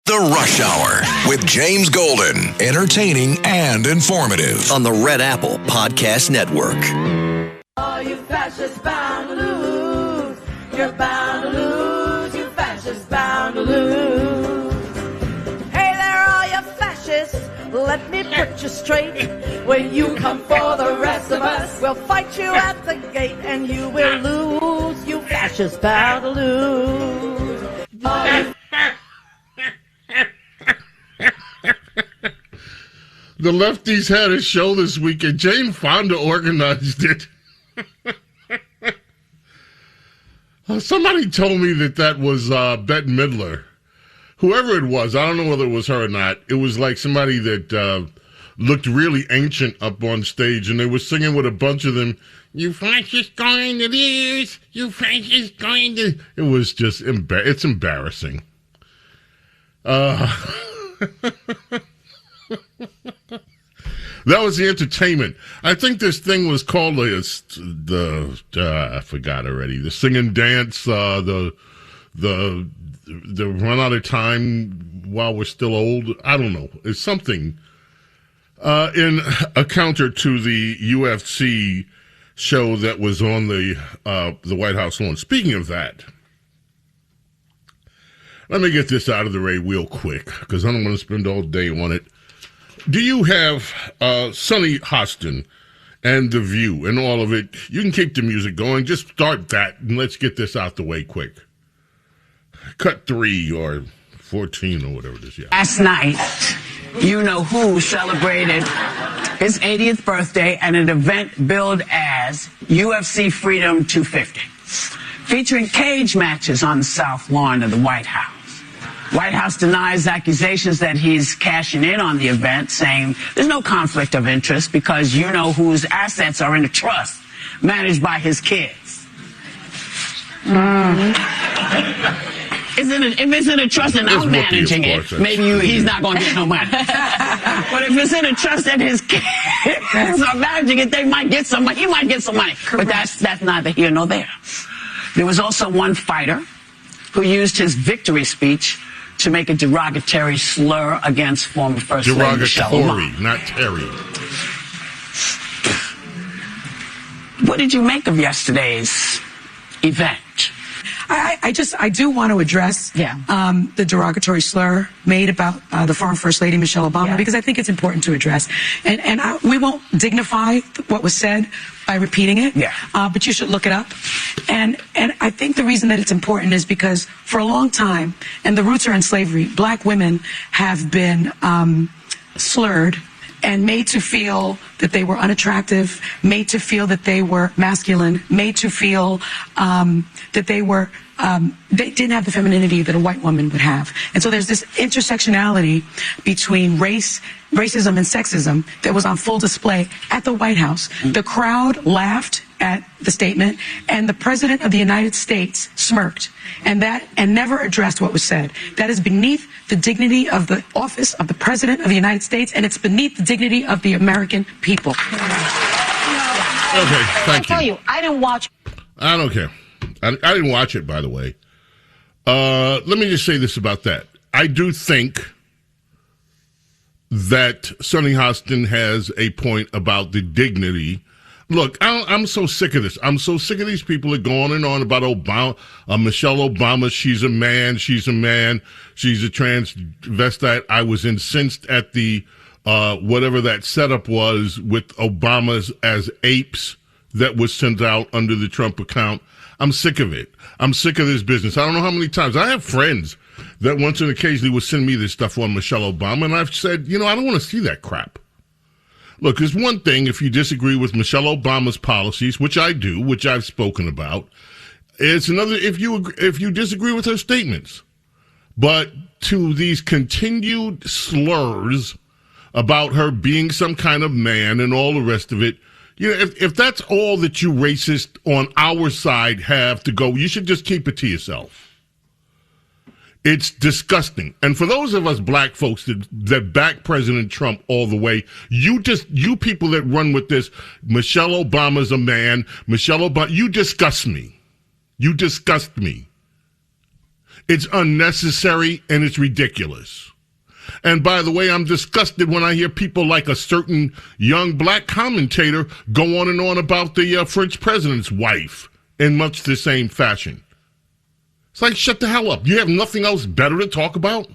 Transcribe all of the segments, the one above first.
The Rush Hour with James Golden. Entertaining and informative. On the Red Apple Podcast Network. Oh, you fascists bound to lose. You're bound to lose. You fascists bound to lose. Hey there, all you fascists. Let me put you straight. When you come for the rest of us, we'll fight you at the gate and you will lose. You fascists bound to lose. Oh, you The lefties had a show this weekend. Jane Fonda organized it. Somebody told me that was Bette Midler. Whoever it was, I don't know whether it was her or not. It was like somebody that looked really ancient up on stage, and they were singing with a bunch of them, "You fascists going to lose, you fascists going to..." It was just, it's embarrassing. That was the entertainment. I think this thing was called I forgot already. The sing and dance, the run out of time while we're still old. I don't know. It's something in a counter to the UFC show that was on the White House lawn. Speaking of that, let me get this out of the way real quick because I don't want to spend all day on it. Do you have Sunny Hostin and The View and all of it? You can keep the music going. Just start that and let's get this out the way quick. Cut 3 or 14 or whatever it is. Yeah. Last night, you know who celebrated his 80th birthday at an event billed as UFC Freedom 250, featuring cage matches on the South Lawn of the White House. White House denies accusations that he's cashing in on the event, saying there's no conflict of interest because you know whose assets are in a trust managed by his kids. If it's in a trust and I'm managing it, maybe he's not going to get no money. But if it's in a trust and his kids are managing it, they might get some money. He might get some money. Correct. But that's neither here nor there. There was also one fighter who used his victory speech to make a derogatory slur against former First Lady Michelle Obama. Derogatory, not Terry. What did you make of yesterday's event? I do want to address the derogatory slur made about the former First Lady Michelle Obama because I think it's important to address. And we won't dignify what was said by repeating it, but you should look it up. And I think the reason that it's important is because for a long time, and the roots are in slavery, black women have been slurred and made to feel that they were unattractive, made to feel that they were masculine, made to feel that they were, they didn't have the femininity that a white woman would have. And so there's this intersectionality between racism and sexism that was on full display at the White House. The crowd laughed at the statement, and the President of the United States smirked, and never addressed what was said. That is beneath the dignity of the office of the President of the United States, and it's beneath the dignity of the American people. Okay, thank you. I tell you, I didn't watch. I don't care. I didn't watch it, by the way. Let me just say this about that. I do think that Sunny Hostin has a point about the dignity. Look, I'm so sick of this. I'm so sick of these people that go on and on about Obama, Michelle Obama. She's a man. She's a transvestite. I was incensed at the whatever that setup was with Obama's as apes that was sent out under the Trump account. I'm sick of it. I'm sick of this business. I don't know how many times. I have friends that once and occasionally will send me this stuff on Michelle Obama, and I've said, I don't want to see that crap. Look, there's one thing if you disagree with Michelle Obama's policies, which I do, which I've spoken about. It's another if you disagree with her statements. But to these continued slurs about her being some kind of man and all the rest of it, if that's all that you racists on our side have to go, you should just keep it to yourself. It's disgusting. And for those of us black folks that back President Trump all the way, you people that run with this, Michelle Obama's a man, Michelle Obama, you disgust me. You disgust me. It's unnecessary and it's ridiculous. And by the way, I'm disgusted when I hear people like a certain young black commentator go on and on about the French president's wife in much the same fashion. It's like, shut the hell up. You have nothing else better to talk about?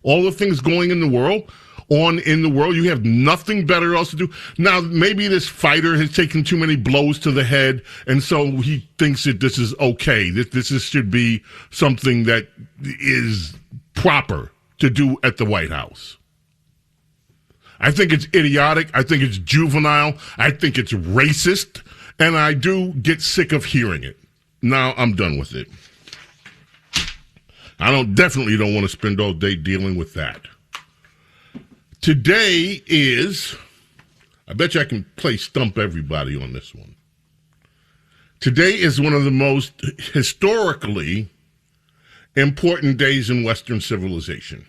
All the things going in the world, you have nothing better else to do. Now, maybe this fighter has taken too many blows to the head, and so he thinks that this is okay, that should be something that is proper to do at the White House. I think it's idiotic. I think it's juvenile. I think it's racist, and I do get sick of hearing it. Now I'm done with it. I definitely don't want to spend all day dealing with that. Today is, I bet you I can play stump everybody on this one. Today is one of the most historically important days in Western civilization.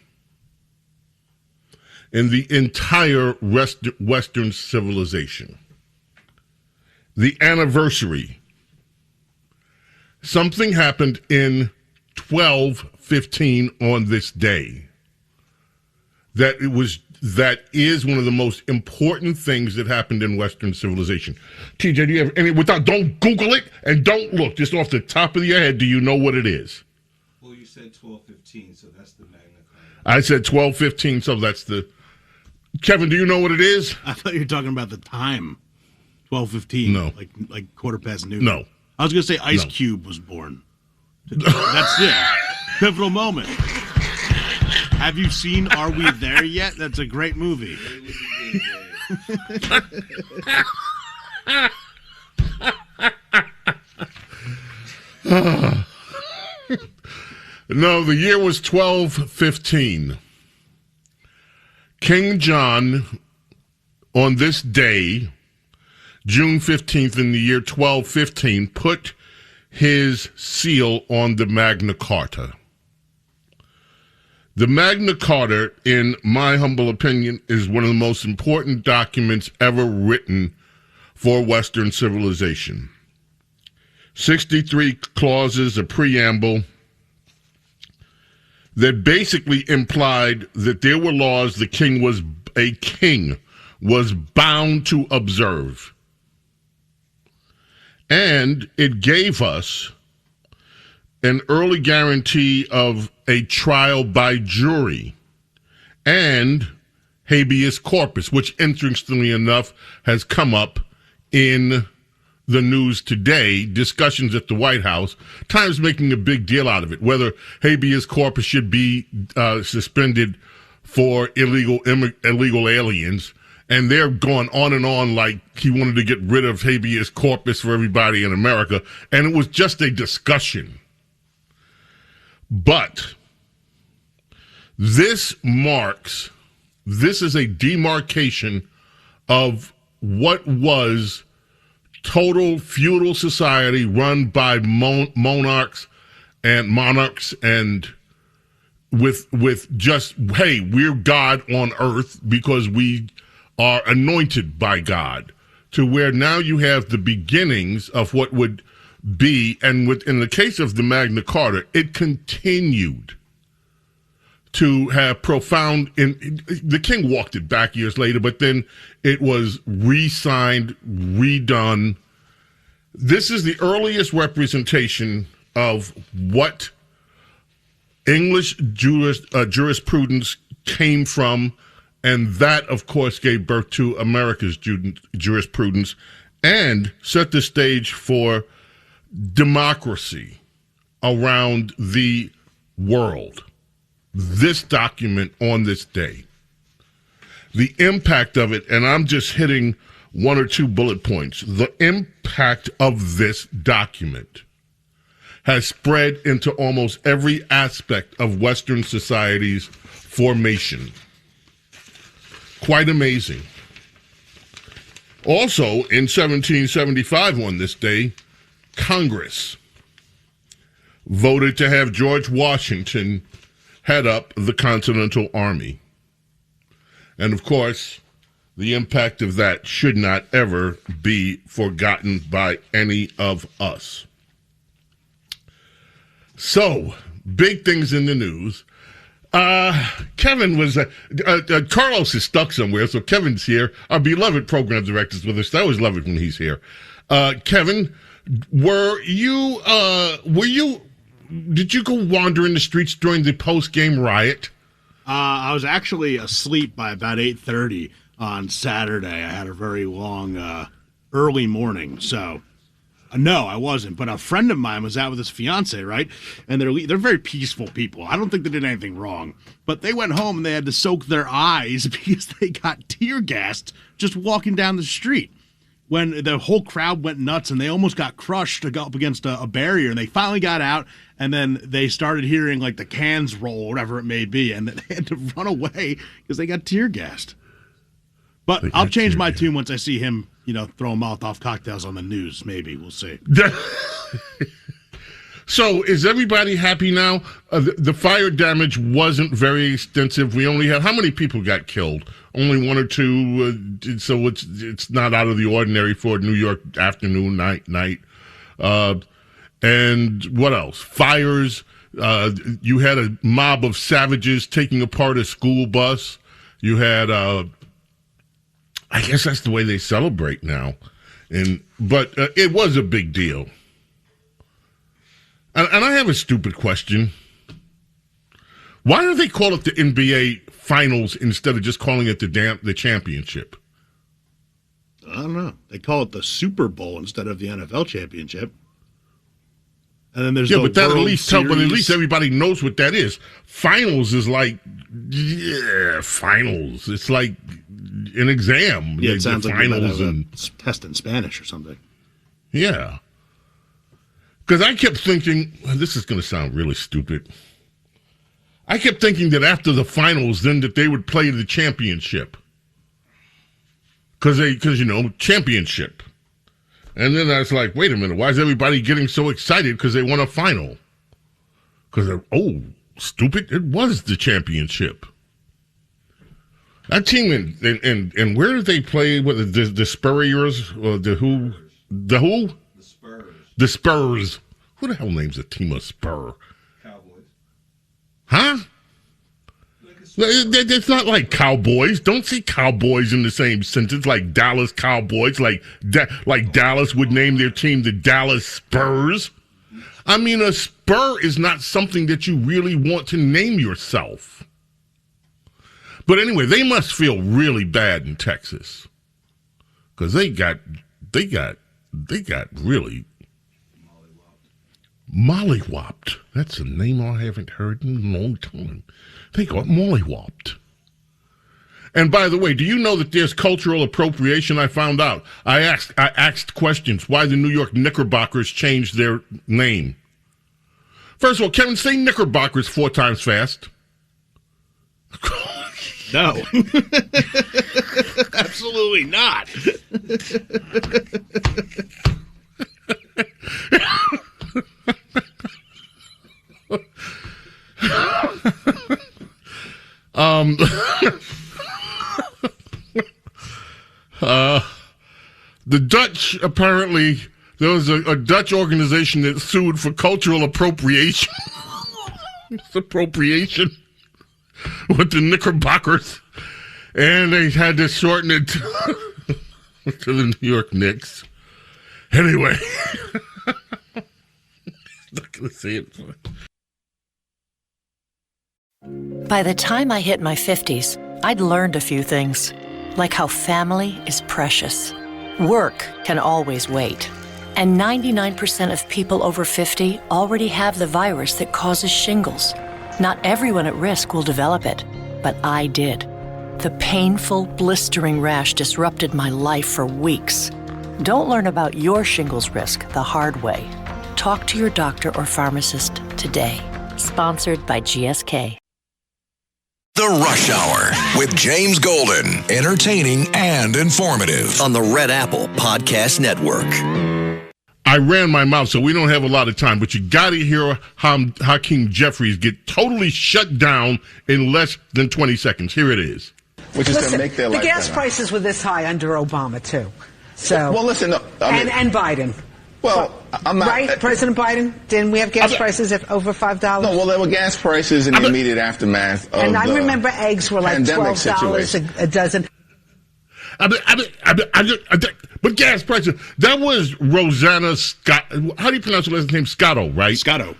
In the entire Western civilization. The anniversary. Something happened in 1215 on this day. That is one of the most important things that happened in Western civilization. TJ, do you have any, don't Google it and don't look, just off the top of your head, do you know what it is? Well, you said 1215, so that's the Magna Carta. I said 1215, so that's the... Kevin, do you know what it is? I thought you were talking about the time. 12:15. No. Like quarter past noon. No. I was going to say Ice Cube was born. That's it. Pivotal moment. Have you seen Are We There Yet? That's a great movie. No, the year was 1215. King John, on this day, June 15th in the year 1215, put his seal on the Magna Carta. The Magna Carta, in my humble opinion, is one of the most important documents ever written for Western civilization. 63 clauses, a preamble, that basically implied that there were laws the king was bound to observe. And it gave us an early guarantee of a trial by jury and habeas corpus, which interestingly enough has come up in the news today, discussions at the White House, Times making a big deal out of it, whether habeas corpus should be suspended for illegal aliens. And they're going on and on like he wanted to get rid of habeas corpus for everybody in America. And it was just a discussion. But this is a demarcation of what was total feudal society run by monarchs and with just, hey, we're God on earth because we are anointed by God, to where now you have the beginnings of what would be, and in the case of the Magna Carta, it continued to have profound, the king walked it back years later, but then it was re-signed, redone. This is the earliest representation of what English jurisprudence came from, and that, of course, gave birth to America's jurisprudence and set the stage for democracy around the world. This document on this day, the impact of it, and I'm just hitting one or two bullet points. The impact of this document has spread into almost every aspect of Western society's formation. Quite amazing. Also, in 1775 on this day, Congress voted to have George Washington head up the Continental Army. And of course, the impact of that should not ever be forgotten by any of us. So, big things in the news. Kevin was, Carlos is stuck somewhere, so Kevin's here. Our beloved program director's with us. I always love it when he's here. Kevin, did you go wandering the streets during the post-game riot? I was actually asleep by about 8:30 on Saturday. I had a very long, early morning, so... No, I wasn't. But a friend of mine was out with his fiance, right? And they're very peaceful people. I don't think they did anything wrong. But they went home and they had to soak their eyes because they got tear gassed just walking down the street. When the whole crowd went nuts and they almost got crushed to go up against a barrier. And they finally got out and then they started hearing like the cans roll, whatever it may be. And they had to run away because they got tear gassed. But I'll change my tune once I see him, throwing Molotov cocktails on the news. Maybe. We'll see. So is everybody happy now? The fire damage wasn't very extensive. We only had, how many people got killed? Only one or two. So it's not out of the ordinary for New York afternoon, night. And what else? Fires. You had a mob of savages taking apart a school bus. You had, I guess that's the way they celebrate now. But it was a big deal. And I have a stupid question. Why do they call it the NBA Finals instead of just calling it the championship? I don't know. They call it the Super Bowl instead of the NFL championship. And then there's but that at least everybody knows what that is. Finals is like finals. It's like an exam. Yeah, it sounds like finals a test in Spanish or something. Yeah. Because I kept thinking, this is going to sound really stupid. I kept thinking that after the finals, then that they would play the championship. Because championship. And then I was like, wait a minute, why is everybody getting so excited because they won a final? Because, stupid, it was the championship. That team, and where did they play? What, the Spurriers? Or the who? The who? The Spurs. The Spurs. Who the hell names a team a Spur? Cowboys. Huh? It's not like Cowboys. Don't say Cowboys in the same sentence like Dallas Cowboys, like Dallas would name their team the Dallas Spurs. I mean, a spur is not something that you really want to name yourself. But anyway, they must feel really bad in Texas because they got really mollywopped. That's a name I haven't heard in a long time. They got mollywopped. And by the way, do you know that there's cultural appropriation? I found out. I asked questions why the New York Knickerbockers changed their name. First of all, Kevin, say Knickerbockers 4 times fast. No. Absolutely not. The Dutch, apparently, there was a Dutch organization that sued for cultural appropriation. It's appropriation with the Knickerbockers. And they had to shorten it to the New York Knicks. Anyway. Not going to say it. By the time I hit my 50s, I'd learned a few things, like how family is precious. Work can always wait. And 99% of people over 50 already have the virus that causes shingles. Not everyone at risk will develop it, but I did. The painful, blistering rash disrupted my life for weeks. Don't learn about your shingles risk the hard way. Talk to your doctor or pharmacist today. Sponsored by GSK. The Rush Hour with James Golden. Entertaining and informative on the Red Apple Podcast Network. I ran my mouth, so we don't have a lot of time, but you got to hear how Hakeem Jeffries get totally shut down in less than 20 seconds. Here it is. Which is going to make their life better. The gas better. prices were this high under Obama, too. So, well, listen, no, and Biden. Well, I'm not. Right, President Biden? Didn't we have gas prices at over $5? No, well, there were gas prices in the immediate aftermath of and I remember eggs were like $12 a dozen. But gas prices. That was Rosanna Scott. How do you pronounce her last name? Scotto, right? Scotto.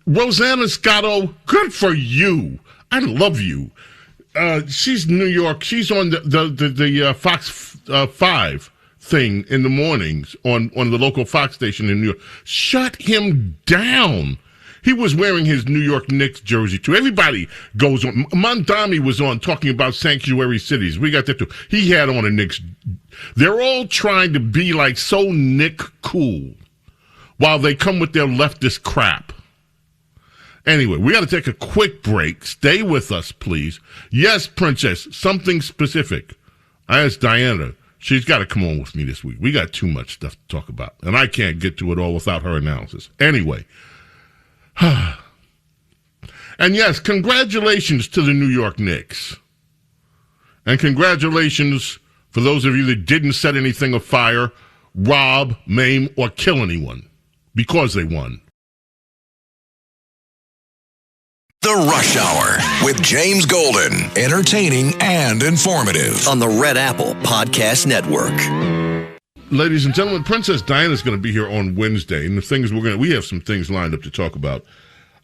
Rosanna Scotto, good for you. I love you. She's New York. She's on the Fox 5 thing in the mornings on the local Fox station in New York. Shut him down. He was wearing his New York Knicks jersey too. Everybody goes on. Mondami was on talking about sanctuary cities. We got that too. He had on a Knicks. They're all trying to be like so Nick cool while they come with their leftist crap. Anyway, we got to take a quick break. Stay with us, please. Yes, Princess, something specific. I asked Diana. She's got to come on with me this week. We got too much stuff to talk about, and I can't get to it all without her analysis. Anyway. And yes, congratulations to the New York Knicks. And congratulations for those of you that didn't set anything afire, rob, maim, or kill anyone because they won. The Rush Hour with James Golden. Entertaining and informative on the Red Apple Podcast Network. Ladies and gentlemen, Princess Diana's going to be here on Wednesday, and the things we have some things lined up to talk about.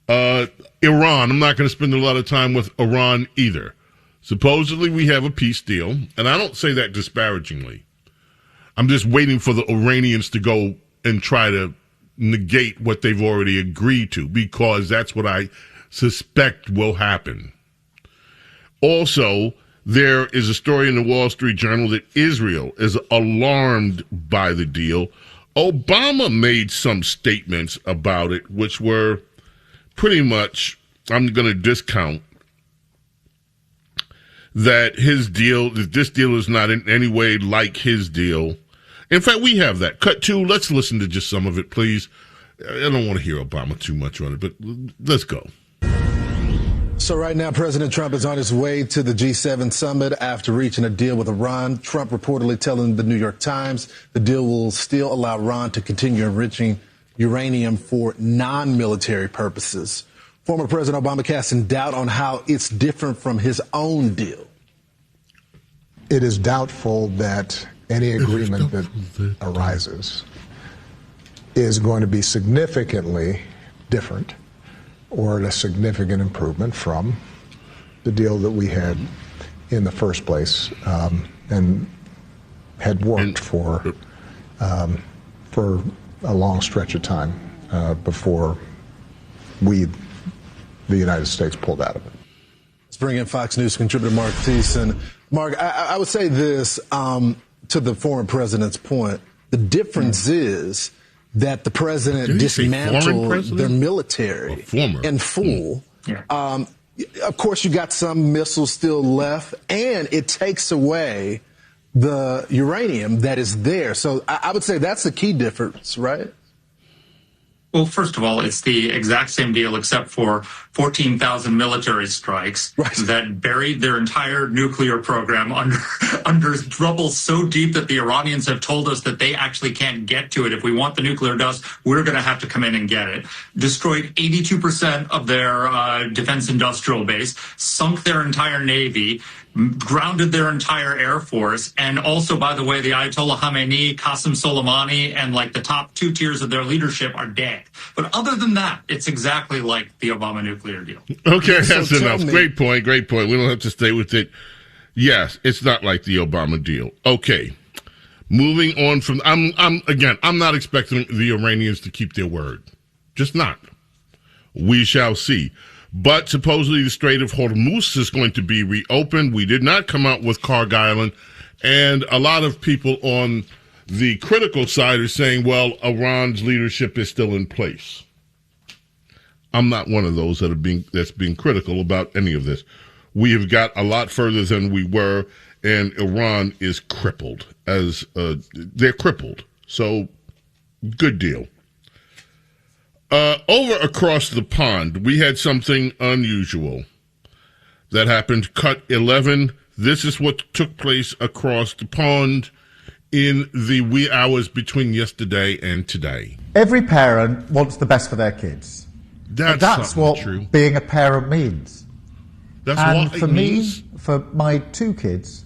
Iran, I'm not going to spend a lot of time with Iran either. Supposedly we have a peace deal, and I don't say that disparagingly. I'm just waiting for the Iranians to go and try to negate what they've already agreed to, because that's what I suspect will happen. Also, there is a story in the Wall Street Journal that Israel is alarmed by the deal. Obama made some statements about it, which were pretty much, I'm going to discount that this deal is not in any way like his deal. In fact, we have that. Cut 2, let's listen to just some of it, please. I don't want to hear Obama too much on it, but let's go. So right now, President Trump is on his way to the G7 summit after reaching a deal with Iran. Trump reportedly telling the New York Times the deal will still allow Iran to continue enriching uranium for non-military purposes. Former President Obama casting doubt on how it's different from his own deal. It is doubtful that any agreement that arises is going to be significantly different or a significant improvement from the deal that we had in the first place and had worked for a long stretch of time before the United States pulled out of it. Let's bring in Fox News contributor Mark Thiessen. Mark, I would say this to the former president's point. The difference is that the president dismantled their military in full. Of course, you got some missiles still left, and it takes away the uranium that is there. So I would say that's the key difference, right? Well, first of all, it's the exact same deal except for 14,000 military strikes that buried their entire nuclear program under rubble so deep that the Iranians have told us that they actually can't get to it. If we want the nuclear dust, we're going to have to come in and get it. Destroyed 82% of their defense industrial base, sunk their entire navy, grounded their entire air force, and also, by the way, the Ayatollah Khamenei, Qasem Soleimani, and like the top 2 tiers of their leadership are dead. But other than that, it's exactly like the Obama nuclear deal. Okay, that's enough. Great point. We don't have to stay with it. Yes, it's not like the Obama deal. Okay, moving on from. I'm not expecting the Iranians to keep their word. Just not. We shall see. But supposedly the Strait of Hormuz is going to be reopened. We did not come out with Carg Island. And a lot of people on the critical side are saying, well, Iran's leadership is still in place. I'm not one of those that's being critical about any of this. We have got a lot further than we were, and Iran is crippled. They're crippled. So, good deal. Over across the pond, we had something unusual that happened. Cut 11. This is what took place across the pond in the wee hours between yesterday and today. Every parent wants the best for their kids. That's what true. Being a parent means. That's and what for it means. me, for my 2 kids,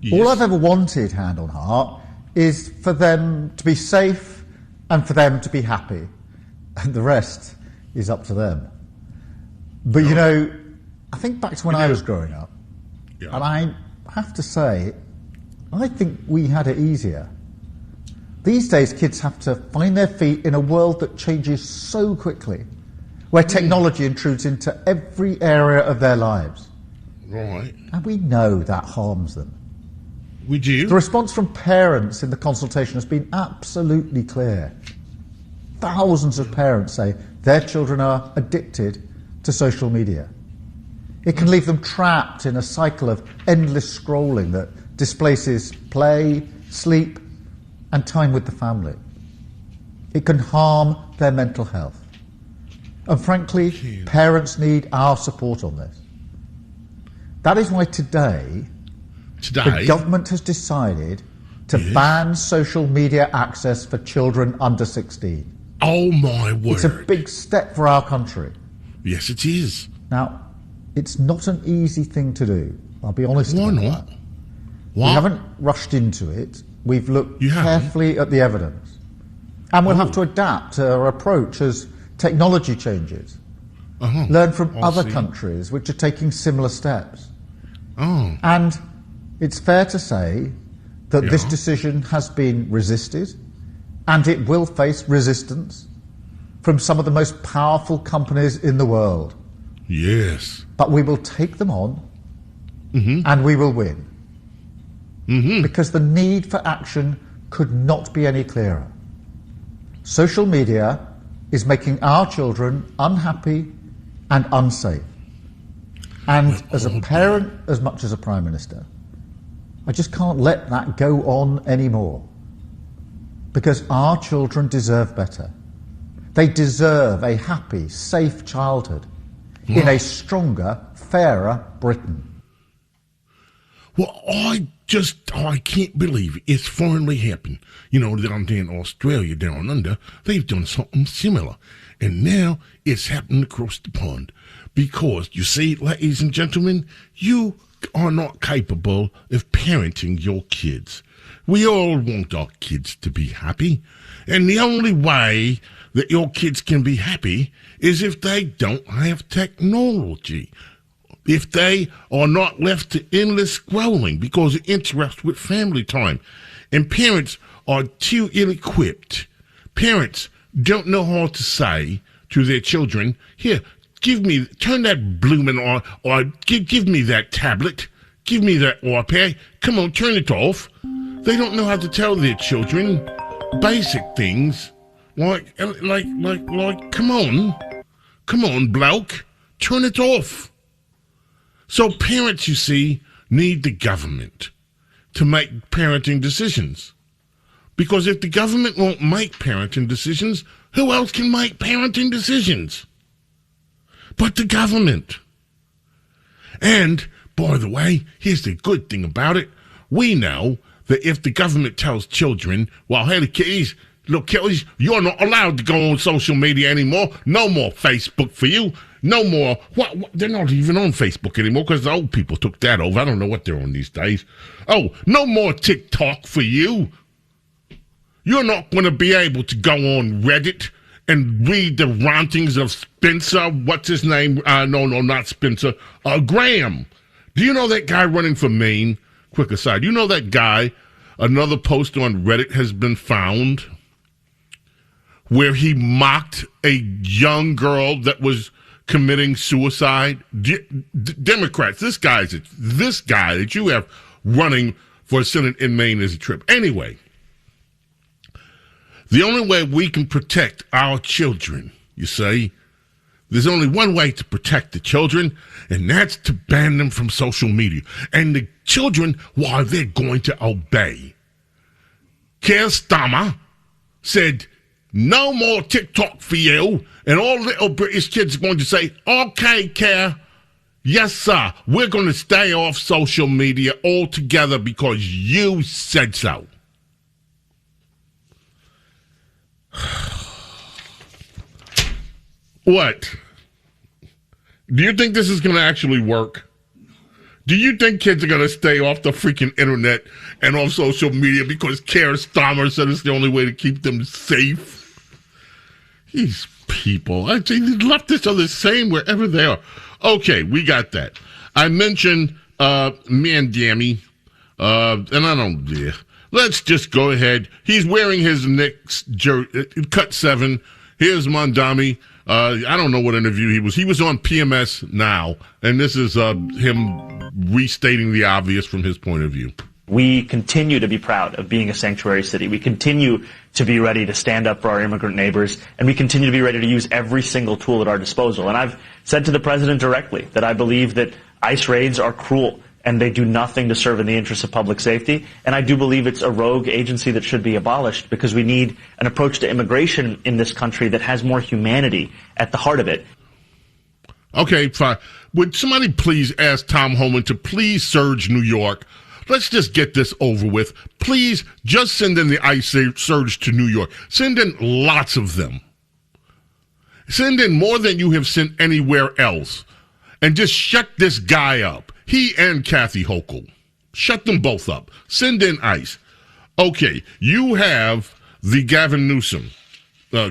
Yes. all I've ever wanted, hand on heart, is for them to be safe and for them to be happy. And the rest is up to them. But, you know, I think back to when I was growing up, and I have to say, I think we had it easier. These days, kids have to find their feet in a world that changes so quickly, where technology intrudes into every area of their lives. Right. And we know that harms them. We do. The response from parents in the consultation has been absolutely clear. Thousands of parents say their children are addicted to social media. It can leave them trapped in a cycle of endless scrolling that displaces play, sleep, and time with the family. It can harm their mental health. And frankly, parents need our support on this. That is why today, the government has decided to ban social media access for children under 16. Oh, my word. It's a big step for our country. Yes, it is. Now, it's not an easy thing to do. I'll be honest Why about not? that. What? We haven't rushed into it. We've looked carefully at the evidence. And we'll have to adapt our approach as technology changes. Learn from other countries which are taking similar steps. And it's fair to say that this decision has been resisted, and it will face resistance from some of the most powerful companies in the world. Yes. But we will take them on, and we will win. Because the need for action could not be any clearer. Social media is making our children unhappy and unsafe. And as a parent, as much as a Prime Minister, I just can't let that go on anymore. Because our children deserve better. They deserve a happy, safe childhood in a stronger, fairer Britain. Well, I can't believe it's finally happened. You know, down there in Australia, down under, they've done something similar. And now it's happening across the pond. Because, you see, ladies and gentlemen, you are not capable of parenting your kids. We all want our kids to be happy. And the only way that your kids can be happy is if they don't have technology. If they are not left to endless scrolling because it interrupts with family time. And parents are too ill-equipped. Parents don't know how to say to their children, here, turn that blooming on, or give me that tablet, give me that iPad, come on, turn it off. They don't know how to tell their children basic things like, come on, bloke, turn it off. So parents, you see, need the government to make parenting decisions. Because if the government won't make parenting decisions, who else can make parenting decisions but the government? And, by the way, here's the good thing about it. We know that if the government tells children, well, hey, kiddies, look, kiddies, you're not allowed to go on social media anymore. No more Facebook for you. No more. What? They're not even on Facebook anymore because the old people took that over. I don't know what they're on these days. Oh, no more TikTok for you. You're not going to be able to go on Reddit and read the rantings of Spencer. What's his name? No, not Spencer. Graham. Do you know that guy running for Maine? Quick aside. You know that guy? Another post on Reddit has been found where he mocked a young girl that was committing suicide. Democrats, this guy that you have running for Senate in Maine is a trip. Anyway, the only way we can protect our children, you see, there's only one way to protect the children, and that's to ban them from social media. And the children, well, they're going to obey. Keir Starmer said, no more TikTok for you. And all little British kids are going to say, okay, Keir, yes, sir, we're going to stay off social media altogether because you said so. What? Do you think this is going to actually work? Do you think kids are going to stay off the freaking internet and off social media because Keir Starmer said it's the only way to keep them safe? These people, the leftists are the same wherever they are. Okay, we got that. I mentioned Mandami, and I don't dare. Let's just go ahead. He's wearing his Knicks jersey, cut 7. Here's Mandami. I don't know what interview he was. He was on PMS Now, and this is him restating the obvious from his point of view. We continue to be proud of being a sanctuary city. We continue to be ready to stand up for our immigrant neighbors, and we continue to be ready to use every single tool at our disposal. And I've said to the president directly that I believe that ICE raids are cruel and they do nothing to serve in the interests of public safety. And I do believe it's a rogue agency that should be abolished because we need an approach to immigration in this country that has more humanity at the heart of it. Okay, fine. Would somebody please ask Tom Homan to please surge New York? Let's just get this over with. Please just send in the ICE surge to New York. Send in lots of them. Send in more than you have sent anywhere else. And just shut this guy up. He and Kathy Hochul. Shut them both up. Send in ICE. Okay, you have the Gavin Newsom.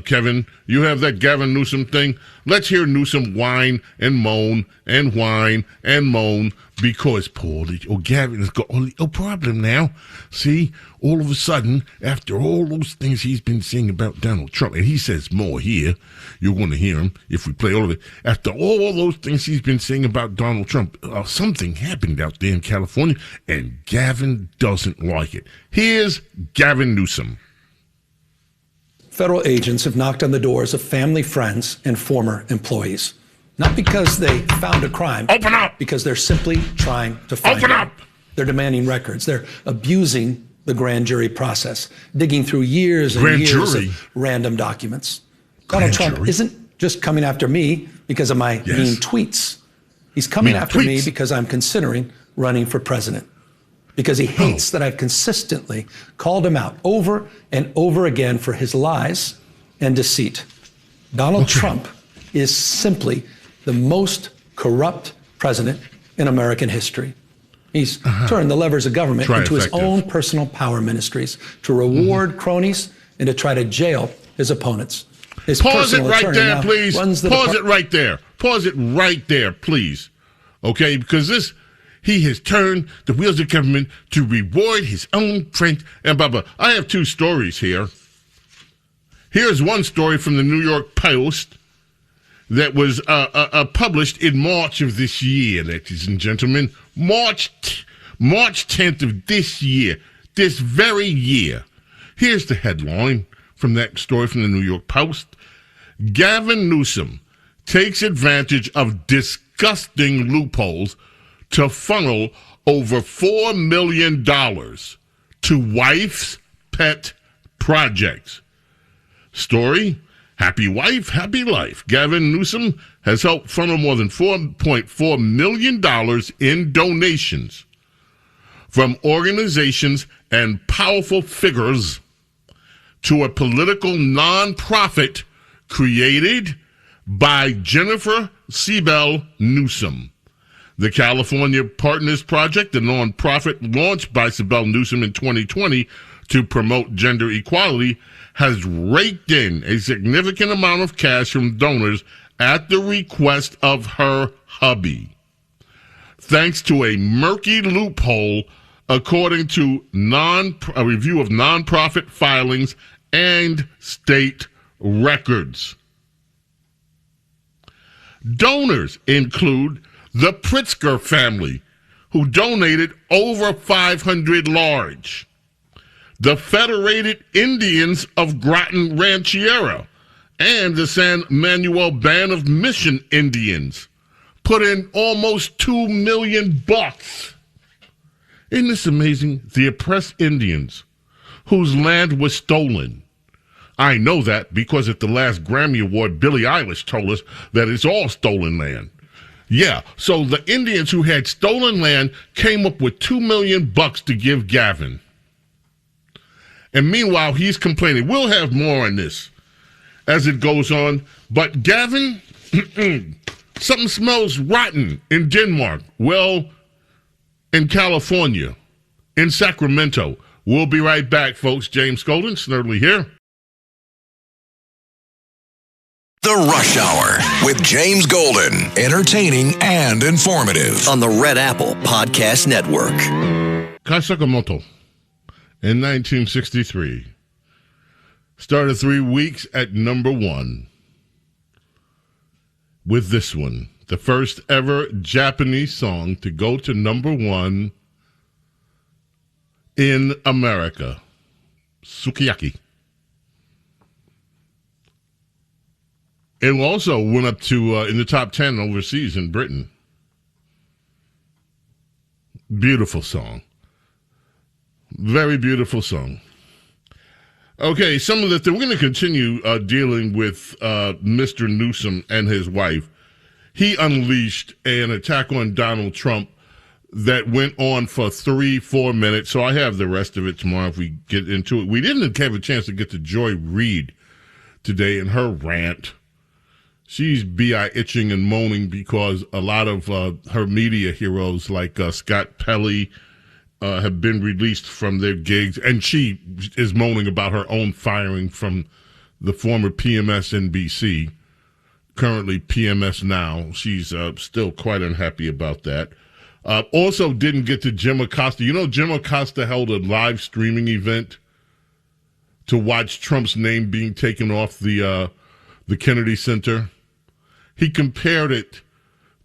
Kevin, you have that Gavin Newsom thing. Let's hear Newsom whine and moan and whine and moan because Gavin has got a problem now. See, all of a sudden, after all those things he's been saying about Donald Trump, and he says more here, you're going to hear him if we play all of it. After all those things he's been saying about Donald Trump, something happened out there in California, and Gavin doesn't like it. Here's Gavin Newsom. Federal agents have knocked on the doors of family, friends, and former employees. Not because they found a crime. Open up! Because they're simply trying to find Open up! They're demanding records. They're abusing the grand jury process, digging through years and years of random documents. Donald Trump isn't just coming after me because of my mean tweets. He's coming after me because I'm considering running for president. Because he hates that I've consistently called him out over and over again for his lies and deceit. Donald Trump is simply the most corrupt president in American history. He's turned the levers of government into his own personal power ministries to reward cronies and to try to jail his opponents. His Pause it right there, please. Pause it right there. Pause it right there, please. Okay, because he has turned the wheels of government to reward his own friends and blah, blah. I have 2 stories here. Here's one story from the New York Post that was published in March of this year, ladies and gentlemen. March 10th of this year, this very year. Here's the headline from that story from the New York Post. Gavin Newsom takes advantage of disgusting loopholes to funnel over $4 million to wife's pet projects. Story, happy wife, happy life. Gavin Newsom has helped funnel more than $4.4 million in donations from organizations and powerful figures to a political nonprofit created by Jennifer Siebel Newsom. The California Partners Project, a nonprofit launched by Siebel Newsom in 2020 to promote gender equality, has raked in a significant amount of cash from donors at the request of her hubby. Thanks to a murky loophole, according to a review of nonprofit filings and state records. Donors include the Pritzker family, who donated over 500 large. The Federated Indians of Groton Rancheria and the San Manuel Band of Mission Indians put in almost $2 million. Isn't this amazing? The oppressed Indians whose land was stolen. I know that because at the last Grammy Award, Billie Eilish told us that it's all stolen land. Yeah, so the Indians who had stolen land came up with $2 million to give Gavin. And meanwhile, he's complaining. We'll have more on this as it goes on. But Gavin, something smells rotten in Denmark. Well, in California, in Sacramento. We'll be right back, folks. James Golden, Snerdley here. The Rush Hour with James Golden. Entertaining and informative on the Red Apple Podcast Network. Kai Sakamoto, in 1963, started 3 weeks at number 1 with this one, the first ever Japanese song to go to number 1 in America, Sukiyaki. It also went up to in the top 10 overseas in Britain. Beautiful song. Very beautiful song. Okay, some of the we're going to continue dealing with Mr. Newsom and his wife. He unleashed an attack on Donald Trump that went on for 3-4 minutes. So I have the rest of it tomorrow if we get into it. We didn't have a chance to get to Joy Reid today in her rant. She's itching and moaning because a lot of her media heroes like Scott Pelley have been released from their gigs, and she is moaning about her own firing from the former PMS NBC, currently PMS Now. She's still quite unhappy about that. Also didn't get to Jim Acosta. You know, Jim Acosta held a live streaming event to watch Trump's name being taken off the Kennedy Center. He compared it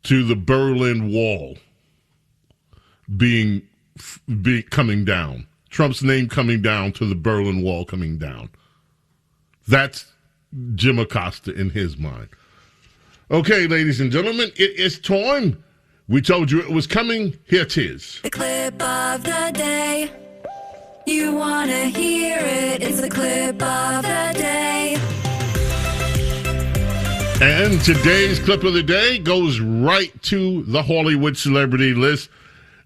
to the Berlin Wall being coming down. Trump's name coming down to the Berlin Wall coming down. That's Jim Acosta in his mind. Okay, ladies and gentlemen, it is time. We told you it was coming. Here it is. The clip of the day. You want to hear it. It's the clip of the day. And today's clip of the day goes right to the Hollywood celebrity list.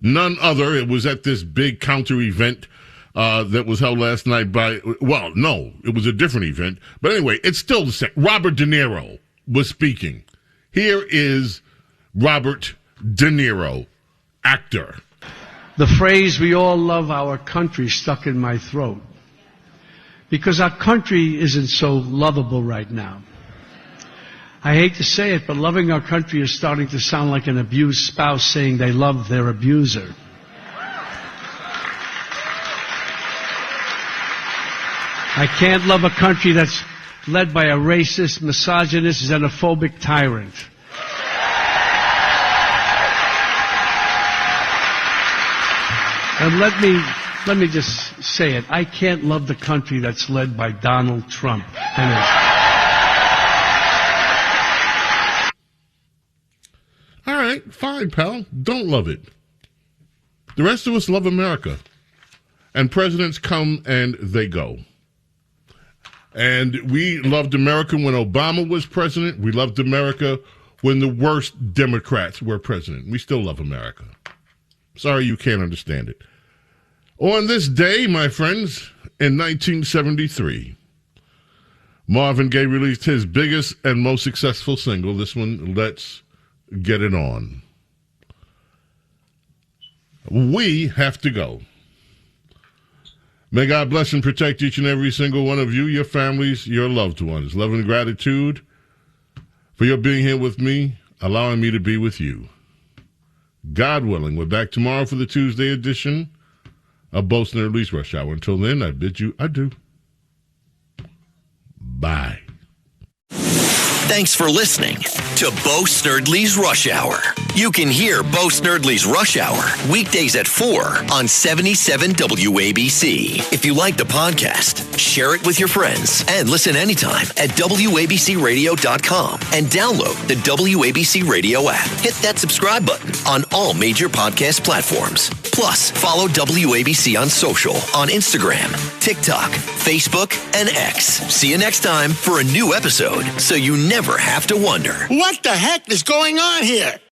None other. It was at this big counter event that was held last night it was a different event. But anyway, it's still the same. Robert De Niro was speaking. Here is Robert De Niro, actor. The phrase, "we all love our country," stuck in my throat. Because our country isn't so lovable right now. I hate to say it, but loving our country is starting to sound like an abused spouse saying they love their abuser. I can't love a country that's led by a racist, misogynist, xenophobic tyrant. And let me just say it. I can't love the country that's led by Donald Trump and his... All right, fine, pal. Don't love it. The rest of us love America. And presidents come and they go. And we loved America when Obama was president. We loved America when the worst Democrats were president. We still love America. Sorry you can't understand it. On this day, my friends, in 1973, Marvin Gaye released his biggest and most successful single. This one, Let's Get It On. We have to go. May God bless and protect each and every single one of you, your families, your loved ones. Love and gratitude for your being here with me, allowing me to be with you. God willing, we're back tomorrow for the Tuesday edition of Bo Snerdley's Rush Hour. Until then, I bid you adieu. Bye. Thanks for listening to Bo Snerdley's Rush Hour. You can hear Bo Snerdley's Rush Hour weekdays at 4 on 77 WABC. If you like the podcast, share it with your friends and listen anytime at WABCRadio.com and download the WABC Radio app. Hit that subscribe button on all major podcast platforms. Plus, follow WABC on social on Instagram, TikTok, Facebook, and X. See you next time for a new episode so you never have to wonder. What the heck is going on here?